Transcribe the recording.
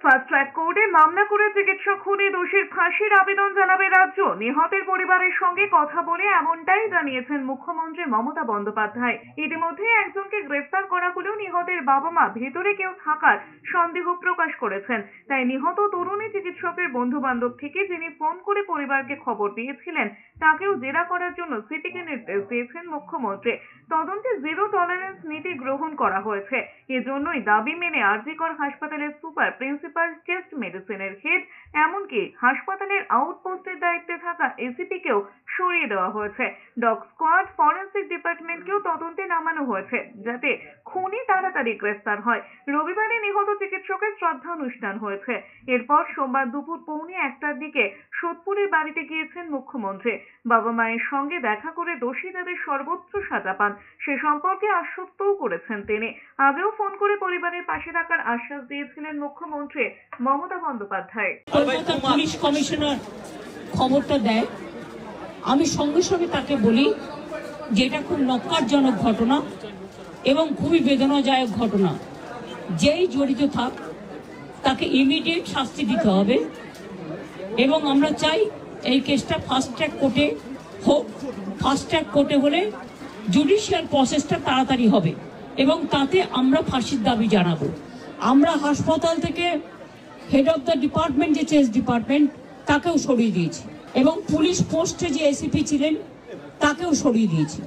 Fast track কোর্টে মামলা করে চিকিৎসক খুনে দোষীর ফাঁসির আবেদন জানাবে রাজ্য। নিহতের পরিবারের সঙ্গে কথা বলে এমনটাই জানিয়েছেন মুখ্যমন্ত্রী মমতা বন্দ্যোপাধ্যায়। ইতিমধ্যে একজনকে গ্রেফতার করা হলেও নিহতের বাবা মা ভেতরে কেউ থাকার সন্দেহ প্রকাশ করেছেন। তাই নিহত তরুণী চিকিৎসকের বন্ধু বান্ধব থেকে যিনি ফোন করে পরিবারকে খবর দিয়েছিলেন তাকেও জেরা করার জন্য সিপিকে নির্দেশ দিয়েছেন মুখ্যমন্ত্রী। তদন্তে জিরো টলারেন্স নীতি গ্রহণ করা হয়েছে। এজন্যই দাবি মেনে আরজিকর হাসপাতালের সুপার, প্রিন্সিপাল, চেস্ট মেডিসিনের হেড, এমনকি হাসপাতালের আউটপোস্টের দায়িত্বে থাকা এসিপিকেও সরিয়ে দেওয়া হয়েছে। ডগ স্কোয়াড, ফরেন্সিক ডিপার্টমেন্টকেও তদন্তে নামানো হয়েছে যাতে খুনি তাড়াতাড়ি গ্রেফতার হয়। রবিবারে নিহত চিকিৎসকের শ্রদ্ধা অনুষ্ঠান হয়েছে। এরপর সোমবার দুপুর 1:15টার দিকে সোদপুরের বাড়িতে গিয়েছেন মুখ্যমন্ত্রী। বাবা মায়ের সঙ্গে দেখা করে দোষীদের সর্বোচ্চ সাজা পান সে সম্পর্কে আশ্বস্তও করেছেন তিনি। আগেও ফোন করে পরিবারের পাশে থাকার আশ্বাস দিয়েছিলেন মুখ্যমন্ত্রী মমতা বন্দ্যোপাধ্যায়। কলকাতা পুলিশ কমিশনার খবরটা দেয়, আমি সঙ্গে সঙ্গে তাকে বলি যে এটা খুব নক্কারজনক ঘটনা এবং খুবই বেদনাদায়ক ঘটনা। যেই জড়িত থাক তাকে ইমিডিয়েট শাস্তি দিতে হবে এবং আমরা চাই এই কেসটা ফাস্ট ট্র্যাক কোর্টে হোক। ফাস্ট ট্র্যাক কোর্টে হলে জুডিশিয়াল প্রসেসটা তাড়াতাড়ি হবে এবং তাতে আমরা ফাঁসির দাবি জানাবো। আমরা হাসপাতাল থেকে হেড অফ দ্য ডিপার্টমেন্ট, যে চেস্ট ডিপার্টমেন্ট, তাকেও সরিয়ে দিয়েছি এবং পুলিশ পোস্টে যে এসিপি ছিলেন তাকেও সরিয়ে দিয়েছি।